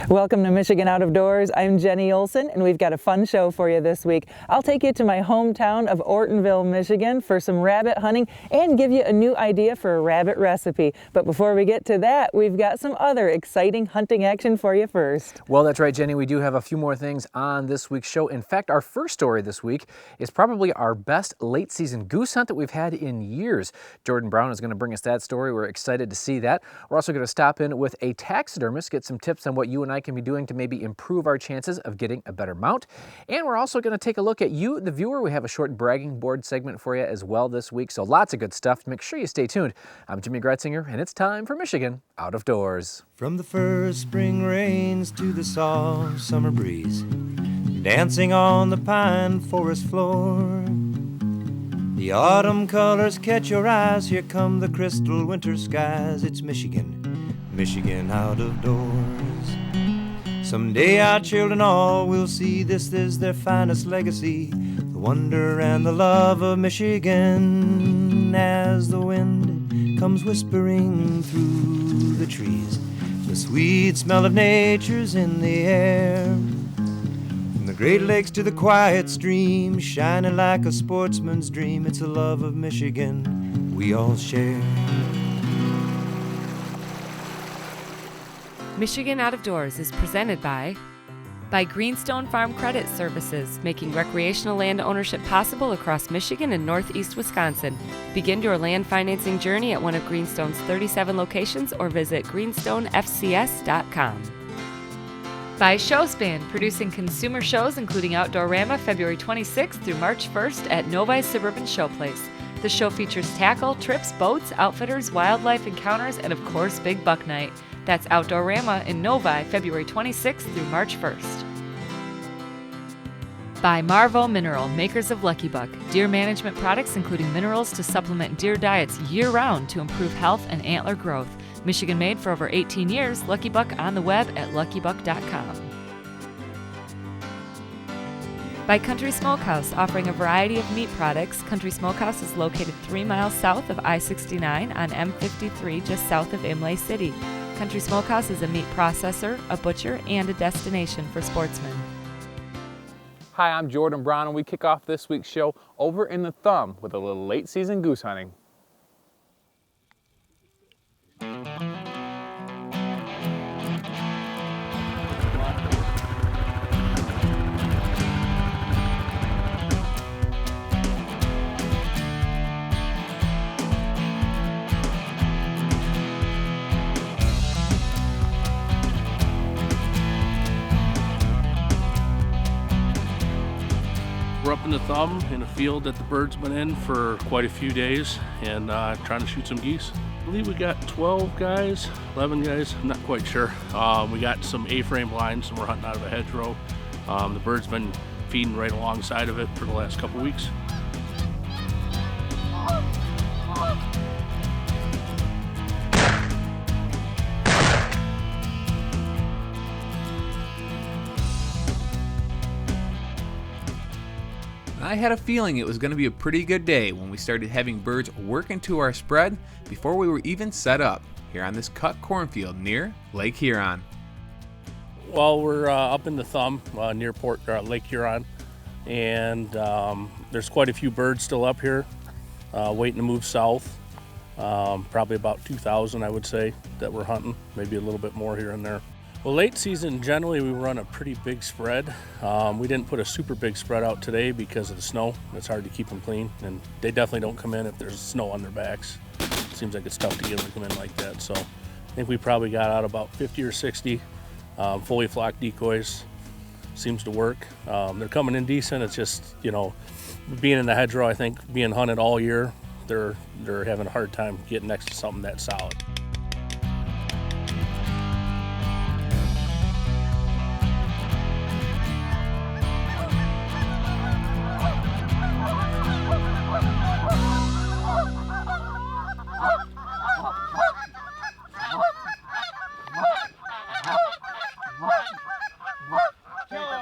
Welcome to Michigan Out of Doors. I'm Jenny Olson, and we've got a fun show for you this week. I'll take you to my hometown of Ortonville, Michigan for some rabbit hunting and give you a new idea for a rabbit recipe. But before we get to that, we've got some other exciting hunting action for you first. Well, that's right, Jenny. We do have a few more things on this week's show. In fact, our first story this week is probably our best late season goose hunt that we've had in years. Jordan Brown is going to bring us that story. We're excited to see that. We're also going to stop in with a taxidermist, get some tips on what you and I can be doing to maybe improve our chances of getting a better mount. And we're also going to take a look at you, the viewer. We have a short bragging board segment for you as well this week. So lots of good stuff. Make sure you stay tuned. I'm Jimmy Gretzinger, and it's time for Michigan Out of Doors. From the first spring rains to the soft summer breeze, dancing on the pine forest floor, the autumn colors catch your eyes. Here come the crystal winter skies. It's Michigan, Michigan out of doors. Someday our children all will see this is their finest legacy, the wonder and the love of Michigan. As the wind comes whispering through the trees, the sweet smell of nature's in the air. From the Great Lakes to the quiet stream, shining like a sportsman's dream, it's the love of Michigan we all share. Michigan Out of Doors is presented by Greenstone Farm Credit Services, making recreational land ownership possible across Michigan and northeast Wisconsin. Begin your land financing journey at one of Greenstone's 37 locations or visit greenstonefcs.com. By Showspan, producing consumer shows including Outdoorama February 26th through March 1st at Novi Suburban Showplace. The show features tackle, trips, boats, outfitters, wildlife encounters, and of course, Big Buck Night. That's Outdoorama in Novi, February 26th through March 1st. By Marvo Mineral, makers of Lucky Buck, deer management products including minerals to supplement deer diets year-round to improve health and antler growth. Michigan made for over 18 years, Lucky Buck on the web at luckybuck.com. By Country Smokehouse, offering a variety of meat products. Country Smokehouse is located 3 miles south of I-69 on M53 just south of Imlay City. Country Smokehouse is a meat processor, a butcher, and a destination for sportsmen. Hi, I'm Jordan Brown, and we kick off this week's show over in the Thumb with a little late season goose hunting. We're up in the Thumb in a field that the bird's been in for quite a few days and trying to shoot some geese. I believe we got 12 guys, 11 guys, I'm not quite sure. We got some A-frame blinds and we're hunting out of a hedgerow. The bird's been feeding right alongside of it for the last couple weeks. I had a feeling it was going to be a pretty good day when we started having birds work into our spread before we were even set up here on this cut cornfield near Lake Huron. Well, we're up in the Thumb near Lake Huron, and there's quite a few birds still up here waiting to move south. Probably about 2,000, I would say, that we're hunting, maybe a little bit more here and there. Well, late season, generally we run a pretty big spread. We didn't put a super big spread out today because of the snow. It's hard to keep them clean, and they definitely don't come in if there's snow on their backs. It seems like it's tough to get them to come in like that. So I think we probably got out about 50 or 60 fully flocked decoys. Seems to work. They're coming in decent. It's just, being in the hedgerow, I think, being hunted all year, they're having a hard time getting next to something that solid.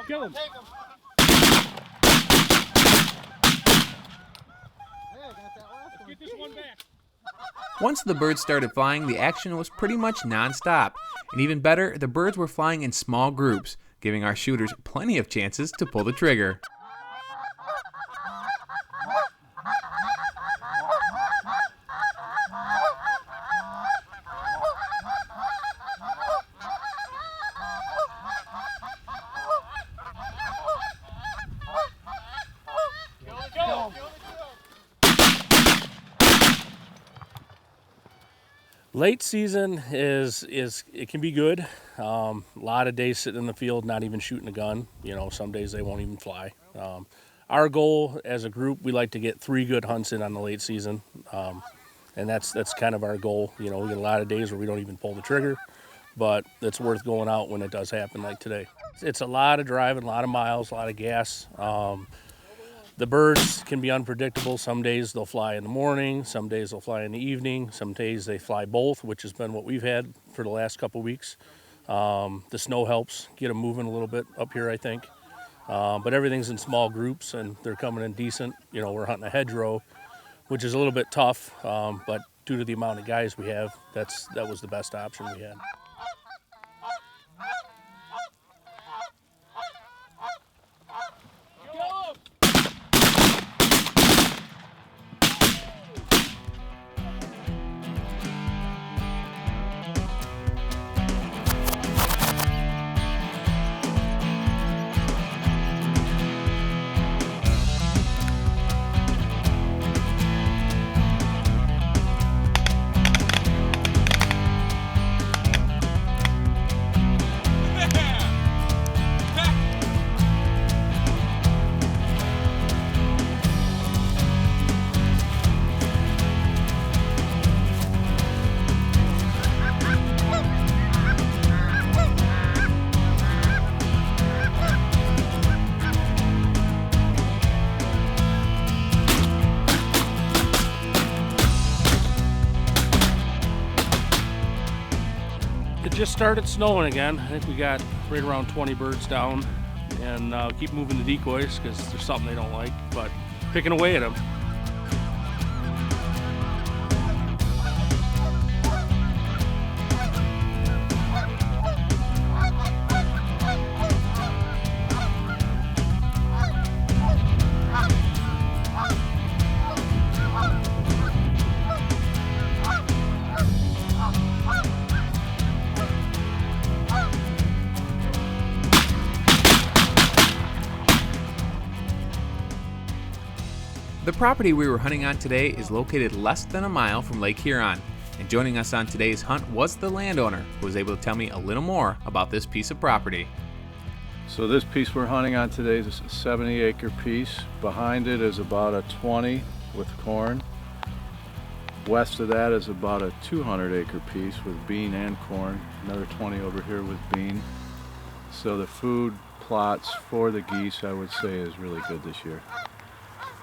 Kill him. Take him. Hey, I got that last one. Get this one back. Once the birds started flying, the action was pretty much non-stop. And even better, the birds were flying in small groups, giving our shooters plenty of chances to pull the trigger. Late season is it can be good. A lot of days sitting in the field, not even shooting a gun. You know, some days they won't even fly. Our goal as a group, we like to get 3 good hunts in on the late season, and that's kind of our goal. You know, we get a lot of days where we don't even pull the trigger, but it's worth going out when it does happen, like today. It's a lot of driving, a lot of miles, a lot of gas. The birds can be unpredictable. Some days they'll fly in the morning, some days they'll fly in the evening, some days they fly both, which has been what we've had for the last couple weeks. The snow helps get them moving a little bit up here, I think. But everything's in small groups and they're coming in decent. You know, we're hunting a hedgerow, which is a little bit tough, but due to the amount of guys we have, that was the best option we had. It just started snowing again. I think we got right around 20 birds down, and keep moving the decoys because there's something they don't like, but picking away at them. The property we were hunting on today is located less than a mile from Lake Huron, and joining us on today's hunt was the landowner, who was able to tell me a little more about this piece of property. So this piece we're hunting on today is a 70-acre piece. Behind it is about a 20 with corn. West of that is about a 200-acre piece with bean and corn. Another 20 over here with bean. So the food plots for the geese, I would say, is really good this year.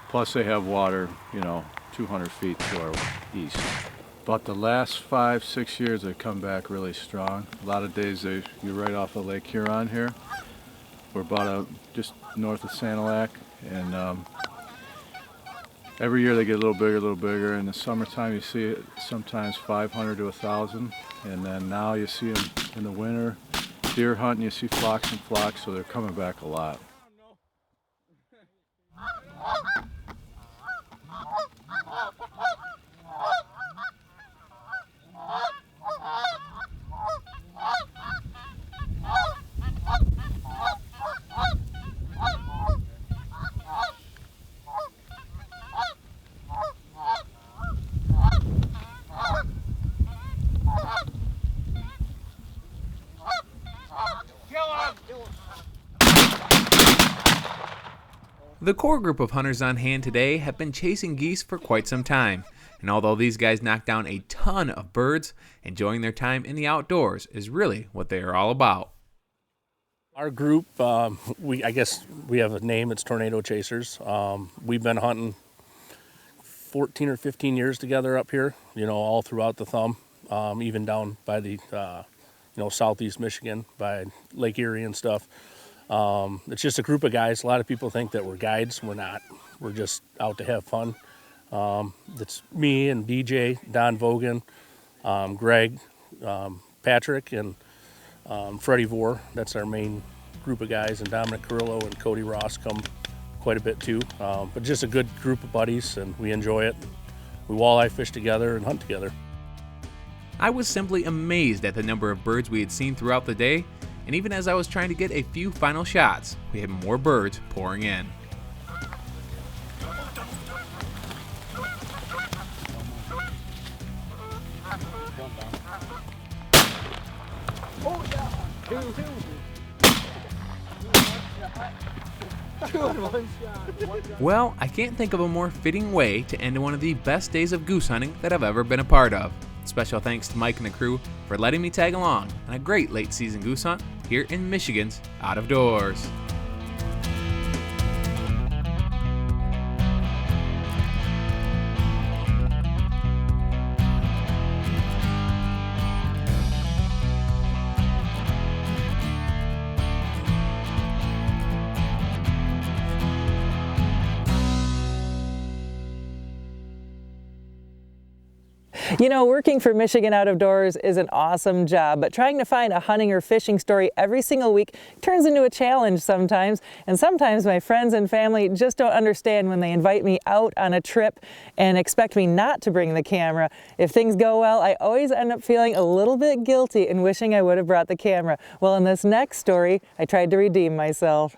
Plus they have water, 200 feet to our east. But the last 5-6 years they've come back really strong. A lot of days you're right off of Lake Huron here. We're about just north of Sanilac, and every year they get a little bigger. In the summertime you see it sometimes 500 to 1,000, and then now you see them in the winter. Deer hunting, you see flocks and flocks, so they're coming back a lot. The core group of hunters on hand today have been chasing geese for quite some time, and although these guys knock down a ton of birds, enjoying their time in the outdoors is really what they are all about. Our group, I guess we have a name, it's Tornado Chasers. We've been hunting 14 or 15 years together up here, all throughout the thumb, even down by the, southeast Michigan, by Lake Erie and stuff. It's just a group of guys. A lot of people think that we're guides. We're not. We're just out to have fun. That's me and DJ, Don Vogan, Greg, Patrick, and Freddie Vore. That's our main group of guys, and Dominic Carrillo and Cody Ross come quite a bit too. But just a good group of buddies, and we enjoy it. We walleye fish together and hunt together. I was simply amazed at the number of birds we had seen throughout the day, and even as I was trying to get a few final shots, we had more birds pouring in. Well, I can't think of a more fitting way to end one of the best days of goose hunting that I've ever been a part of. Special thanks to Mike and the crew for letting me tag along on a great late season goose hunt here in Michigan's Out of Doors. You know, working for Michigan Out of Doors is an awesome job, but trying to find a hunting or fishing story every single week turns into a challenge sometimes. And sometimes my friends and family just don't understand when they invite me out on a trip and expect me not to bring the camera. If things go well, I always end up feeling a little bit guilty and wishing I would have brought the camera. Well, in this next story, I tried to redeem myself.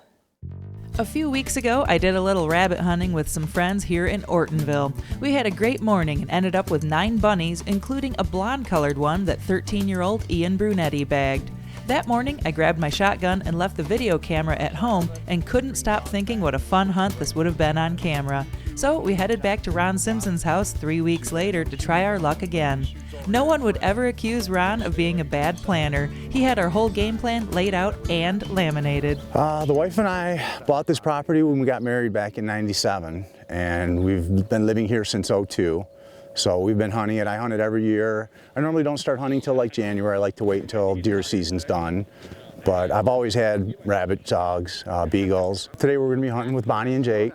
A few weeks ago, I did a little rabbit hunting with some friends here in Ortonville. We had a great morning and ended up with 9 bunnies, including a blonde-colored one that 13-year-old Ian Brunetti bagged. That morning, I grabbed my shotgun and left the video camera at home and couldn't stop thinking what a fun hunt this would have been on camera. So we headed back to Ron Simpson's house 3 weeks later to try our luck again. No one would ever accuse Ron of being a bad planner. He had our whole game plan laid out and laminated. The wife and I bought this property when we got married back in '97, and we've been living here since '02. So we've been hunting it. I hunt it every year. I normally don't start hunting till like January. I like to wait until deer season's done. But I've always had rabbit, dogs, beagles. Today we're going to be hunting with Bonnie and Jake.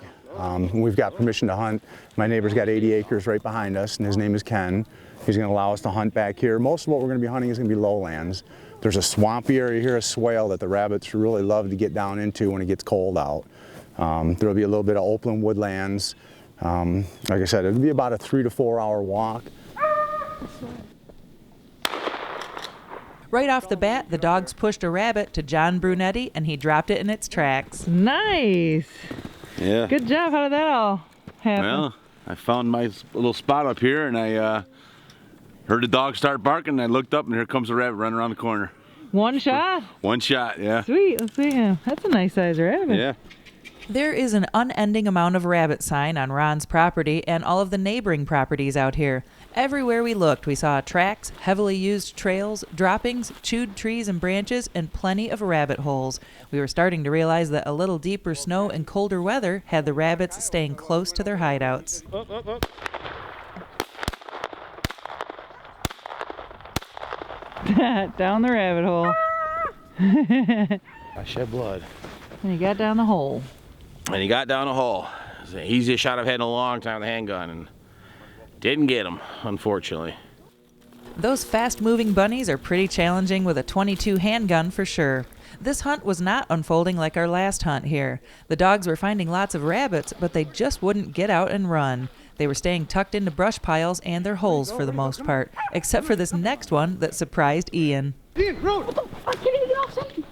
We've got permission to hunt. My neighbor's got 80 acres right behind us, and his name is Ken. He's going to allow us to hunt back here. Most of what we're going to be hunting is going to be lowlands. There's a swampy area here, a swale that the rabbits really love to get down into when it gets cold out. There'll be a little bit of open woodlands. Like I said, it'll be about a 3 to 4 hour walk. Right off the bat, the dogs pushed a rabbit to John Brunetti, and he dropped it in its tracks. Nice. Yeah. Good job. How did that all happen? Well, I found my little spot up here, and I heard the dog start barking, and I looked up, and here comes a rabbit running around the corner. One shot? One shot, yeah. Sweet. Let's see him. That's a nice size rabbit. Yeah. There is an unending amount of rabbit sign on Ron's property and all of the neighboring properties out here. Everywhere we looked, we saw tracks, heavily used trails, droppings, chewed trees and branches, and plenty of rabbit holes. We were starting to realize that a little deeper snow and colder weather had the rabbits staying close to their hideouts. Down the rabbit hole. I shed blood. And he got down the hole. And he got down a hole. It's the easiest shot I've had in a long time with a handgun, and didn't get him, unfortunately. Those fast-moving bunnies are pretty challenging with a .22 handgun for sure. This hunt was not unfolding like our last hunt here. The dogs were finding lots of rabbits, but they just wouldn't get out and run. They were staying tucked into brush piles and their holes for the most part, except for this next one that surprised Ian. Ian, road! What the fuck? Can you get off something?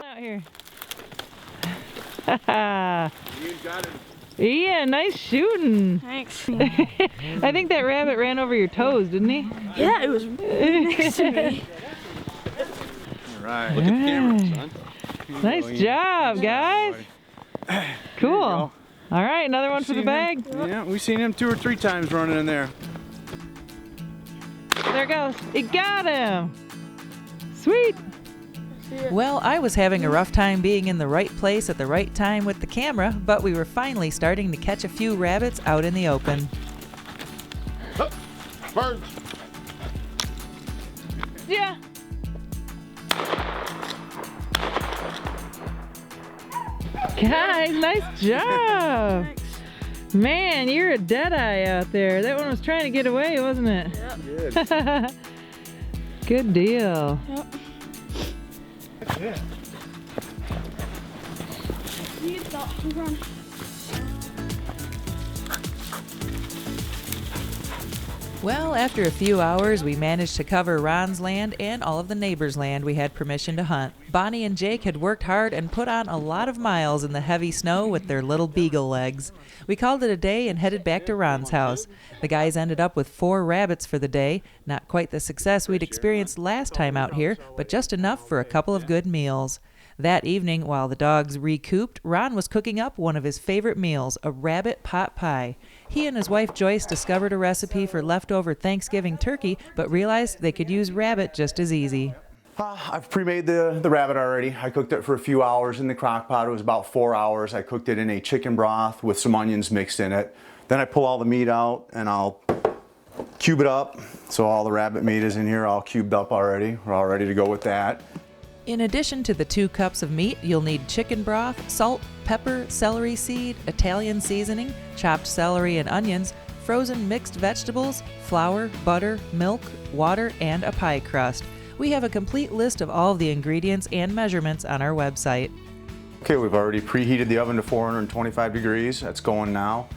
Out here. Ian got it. Ian, nice shooting. Thanks. I think that rabbit ran over your toes, didn't he? Yeah, it was next to me. All right. Look at the camera, son. Nice job, guys. Cool. All right, another one for the bag. Yeah, we've seen him 2 or 3 times running in there. There it goes. It got him. Sweet. Well, I was having a rough time being in the right place at the right time with the camera, but we were finally starting to catch a few rabbits out in the open. Birds. Yeah. Guys, nice job. Man, you're a deadeye out there. That one was trying to get away, wasn't it? Yep. Good deal. Yep. That's it. You stop and run. Well, after a few hours, we managed to cover Ron's land and all of the neighbors' land we had permission to hunt. Bonnie and Jake had worked hard and put on a lot of miles in the heavy snow with their little beagle legs. We called it a day and headed back to Ron's house. The guys ended up with 4 rabbits for the day. Not quite the success we'd experienced last time out here, but just enough for a couple of good meals. That evening, while the dogs recouped, Ron was cooking up one of his favorite meals, a rabbit pot pie. He and his wife Joyce discovered a recipe for leftover Thanksgiving turkey, but realized they could use rabbit just as easy. I've pre-made the rabbit already. I cooked it for a few hours in the crock pot. It was about 4 hours. I cooked it in a chicken broth with some onions mixed in it. Then I pull all the meat out and I'll cube it up. So all the rabbit meat is in here all cubed up already. We're all ready to go with that. In addition to the 2 cups of meat, you'll need chicken broth, salt, pepper, celery seed, Italian seasoning, chopped celery and onions, frozen mixed vegetables, flour, butter, milk, water, and a pie crust. We have a complete list of all of the ingredients and measurements on our website. Okay, we've already preheated the oven to 425 degrees. That's going now.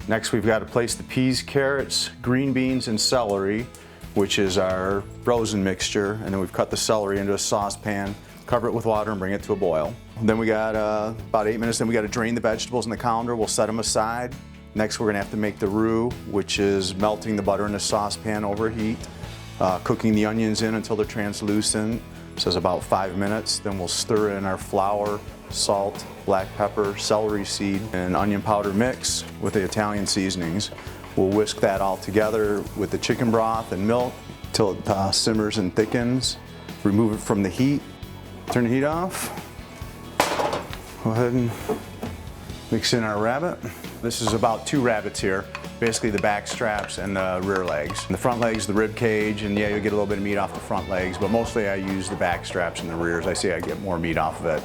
Next, we've got to place the peas, carrots, green beans, and celery, which is our frozen mixture, and then we've cut the celery into a saucepan, cover it with water, and bring it to a boil. Then we got about 8 minutes, then we got to drain the vegetables in the colander. We'll set them aside. Next, we're going to have to make the roux, which is melting the butter in the saucepan over heat, cooking the onions in until they're translucent. So it's about 5 minutes. Then we'll stir in our flour, salt, black pepper, celery seed, and onion powder mix with the Italian seasonings. We'll whisk that all together with the chicken broth and milk till it simmers and thickens. Remove it from the heat. Turn the heat off. Go ahead and mix in our rabbit. This is about 2 rabbits here. Basically the back straps and the rear legs. And the front legs, the rib cage, and yeah, you'll get a little bit of meat off the front legs, but mostly I use the back straps and the rears. I see I get more meat off of it.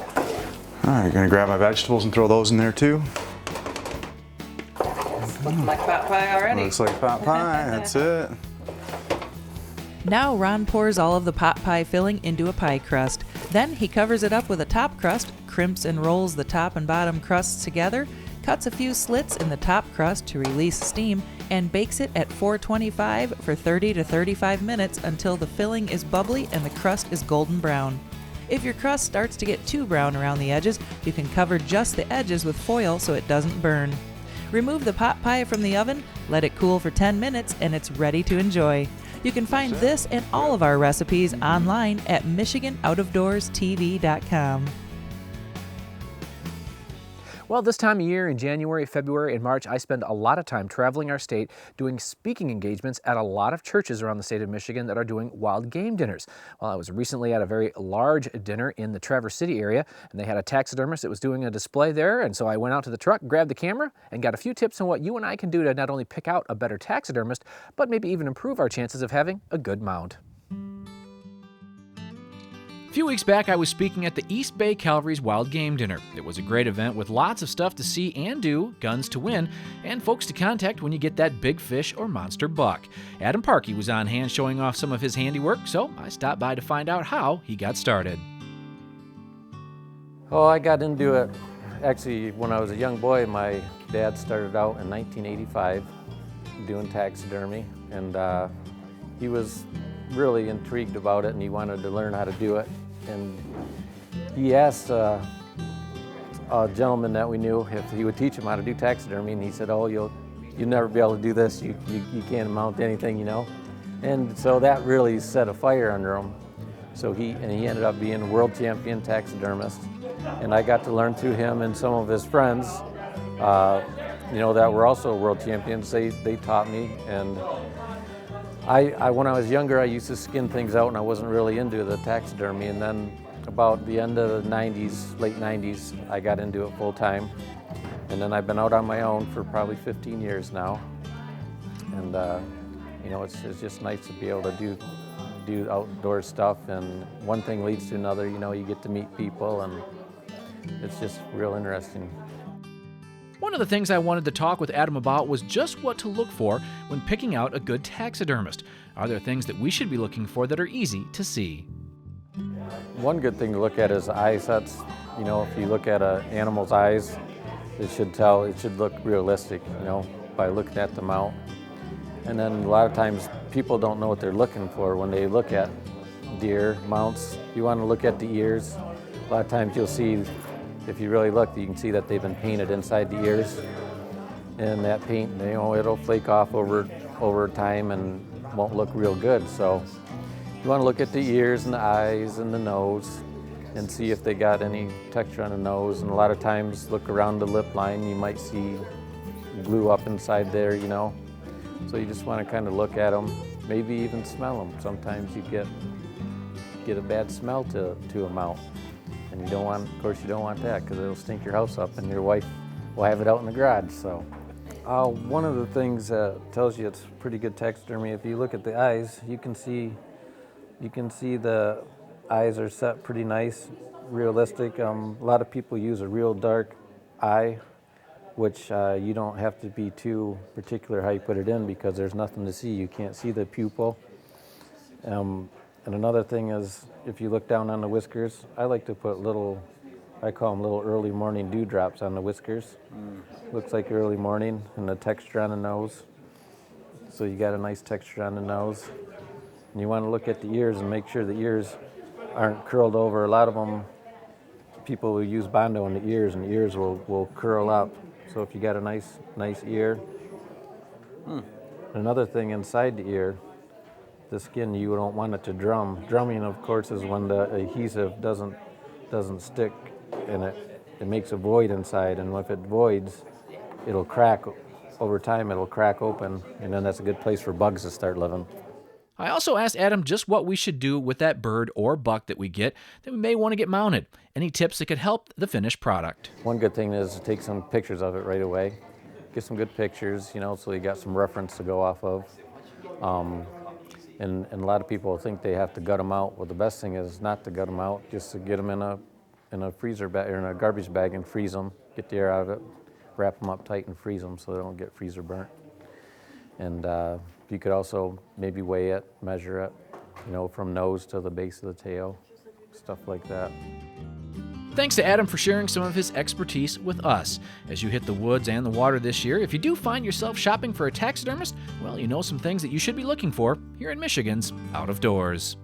All right, gonna grab my vegetables and throw those in there too. Looks like pot pie already. Looks like pot pie, that's it. Now Ron pours all of the pot pie filling into a pie crust. Then he covers it up with a top crust, crimps and rolls the top and bottom crusts together, cuts a few slits in the top crust to release steam, and bakes it at 425 for 30 to 35 minutes until the filling is bubbly and the crust is golden brown. If your crust starts to get too brown around the edges, you can cover just the edges with foil so it doesn't burn. Remove the pot pie from the oven, let it cool for 10 minutes, and it's ready to enjoy. You can find this and all of our recipes online at MichiganOutofDoorsTV.com. Well, this time of year in January, February, and March, I spend a lot of time traveling our state doing speaking engagements at a lot of churches around the state of Michigan that are doing wild game dinners. Well, I was recently at a very large dinner in the Traverse City area, and they had a taxidermist that was doing a display there, and so I went out to the truck, grabbed the camera, and got a few tips on what you and I can do to not only pick out a better taxidermist, but maybe even improve our chances of having a good mound. A few weeks back, I was speaking at the East Bay Cavalry's Wild Game Dinner. It was a great event with lots of stuff to see and do, guns to win, and folks to contact when you get that big fish or monster buck. Adam Parkey was on hand showing off some of his handiwork, so I stopped by to find out how he got started. Oh, I got into it actually when I was a young boy. My dad started out in 1985 doing taxidermy, and he was really intrigued about it and he wanted to learn how to do it. And he asked a gentleman that we knew if he would teach him how to do taxidermy, and he said, "Oh, you'll never be able to do this. You can't amount to anything, you know." And so that really set a fire under him. So he ended up being a world champion taxidermist, and I got to learn through him and some of his friends, you know, that were also world champions. They taught me, and when I was younger, I used to skin things out, and I wasn't really into the taxidermy. And then about the end of the 90s, late 90s, I got into it full time. And then I've been out on my own for probably 15 years now. And you know, it's just nice to be able to do outdoor stuff, and one thing leads to another. You know, you get to meet people, and it's just real interesting. One of the things I wanted to talk with Adam about was just what to look for when picking out a good taxidermist. Are there things that we should be looking for that are easy to see? One good thing to look at is eye sets. You know, if you look at an animal's eyes, it should look realistic, you know, by looking at the mount. And then a lot of times people don't know what they're looking for when they look at deer mounts. You want to look at the ears. A lot of times you'll see, if you really look, you can see that they've been painted inside the ears. And that paint, you know, it'll flake off over time and won't look real good. So you want to look at the ears and the eyes and the nose and see if they got any texture on the nose. And a lot of times look around the lip line, you might see glue up inside there, you know. So you just want to kind of look at them, maybe even smell them. Sometimes you get a bad smell to a mount. And you don't want, of course you don't want that because it'll stink your house up and your wife will have it out in the garage. So one of the things that tells you it's pretty good taxidermy, if you look at the eyes, you can see the eyes are set pretty nice, realistic. A lot of people use a real dark eye, which you don't have to be too particular how you put it in because there's nothing to see. You can't see the pupil. And another thing is, if you look down on the whiskers, I like to put I call them little early morning dewdrops on the whiskers. Looks like early morning, and the texture on the nose. So you got a nice texture on the nose. And you want to look at the ears and make sure the ears aren't curled over. A lot of them, people will use Bondo in the ears, and the ears will curl up. So if you got a nice ear. Another thing inside the ear, the skin, you don't want it to drum. Drumming, of course, is when the adhesive doesn't stick in it. It makes a void inside, and if it voids, it'll crack. Over time, it'll crack open, and then that's a good place for bugs to start living. I also asked Adam just what we should do with that bird or buck that we get that we may want to get mounted. Any tips that could help the finished product? One good thing is to take some pictures of it right away. Get some good pictures, you know, so you got some reference to go off of. And a lot of people think they have to gut them out. Well, the best thing is not to gut them out, just to get them in a freezer bag or in a garbage bag and freeze them. Get the air out of it, wrap them up tight and freeze them so they don't get freezer burnt. And you could also maybe weigh it, measure it, you know, from nose to the base of the tail, stuff like that. Thanks to Adam for sharing some of his expertise with us. As you hit the woods and the water this year, if you do find yourself shopping for a taxidermist, well, you know some things that you should be looking for here in Michigan's Out of Doors.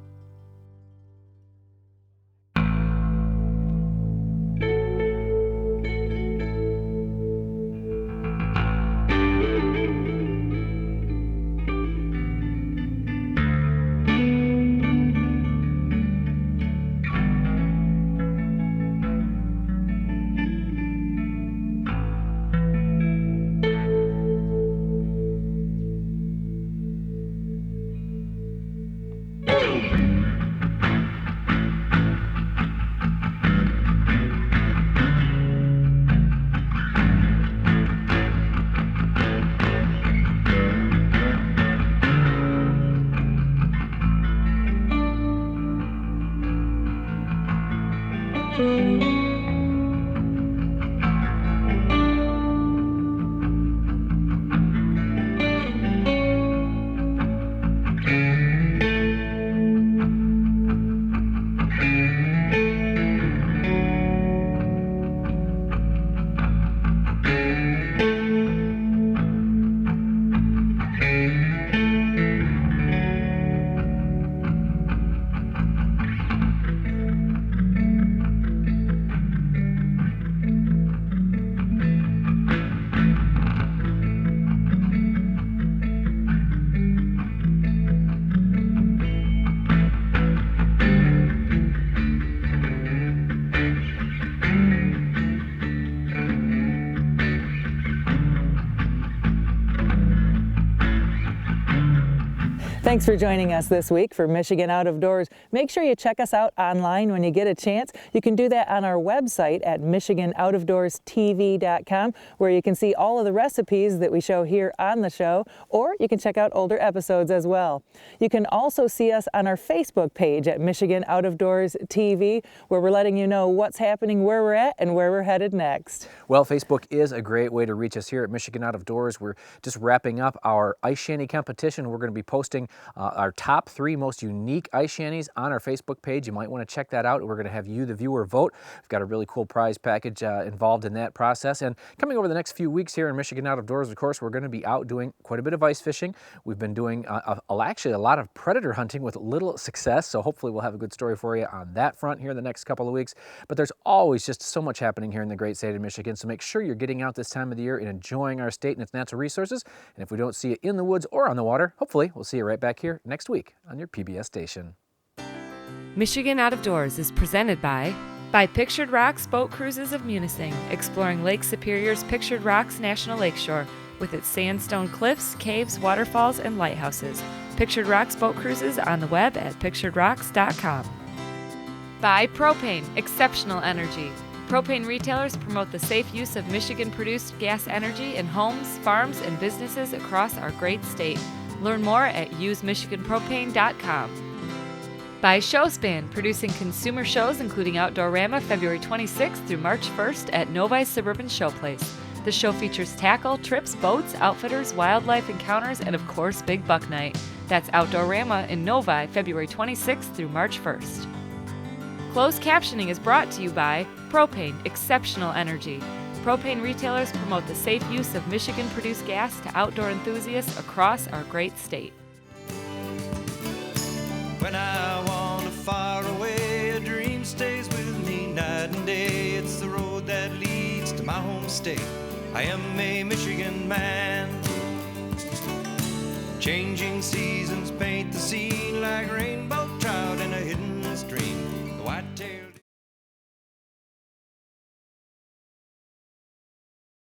Thanks for joining us this week for Michigan Out of Doors. Make sure you check us out online when you get a chance. You can do that on our website at michiganoutofdoorstv.com, where you can see all of the recipes that we show here on the show, or you can check out older episodes as well. You can also see us on our Facebook page at Michigan Out of Doors TV, where we're letting you know what's happening, where we're at, and where we're headed next. Well, Facebook is a great way to reach us here at Michigan Out of Doors. We're just wrapping up our ice shanty competition. We're going to be posting our top 3 most unique ice shanties on our Facebook page. You might want to check that out. We're going to have you, the viewer, vote. We've got a really cool prize package involved in that process. And coming over the next few weeks here in Michigan Out of Doors, of course, we're going to be out doing quite a bit of ice fishing. We've been doing actually a lot of predator hunting with little success, so hopefully we'll have a good story for you on that front here in the next couple of weeks. But there's always just so much happening here in the great state of Michigan, so make sure you're getting out this time of the year and enjoying our state and its natural resources. And if we don't see you in the woods or on the water, hopefully we'll see you right back here next week on your PBS station. Michigan Out of Doors is presented by Pictured Rocks Boat Cruises of Munising, exploring Lake Superior's Pictured Rocks National Lakeshore with its sandstone cliffs, caves, waterfalls, and lighthouses. Pictured Rocks Boat Cruises on the web at picturedrocks.com. By Propane, exceptional energy. Propane retailers promote the safe use of Michigan-produced gas energy in homes, farms, and businesses across our great state. Learn more at usemichiganpropane.com. By Showspan, producing consumer shows including Outdoorama February 26th through March 1st at Novi's Suburban Showplace. The show features tackle, trips, boats, outfitters, wildlife encounters, and of course, Big Buck Night. That's Outdoorama in Novi February 26th through March 1st. Closed captioning is brought to you by Propane, exceptional energy. Propane retailers promote the safe use of Michigan-produced gas to outdoor enthusiasts across our great state. When I wander far away, a dream stays with me night and day. It's the road that leads to my home state. I am a Michigan man. Changing seasons paint the scene like rainbow trout in a hidden stream. The white tail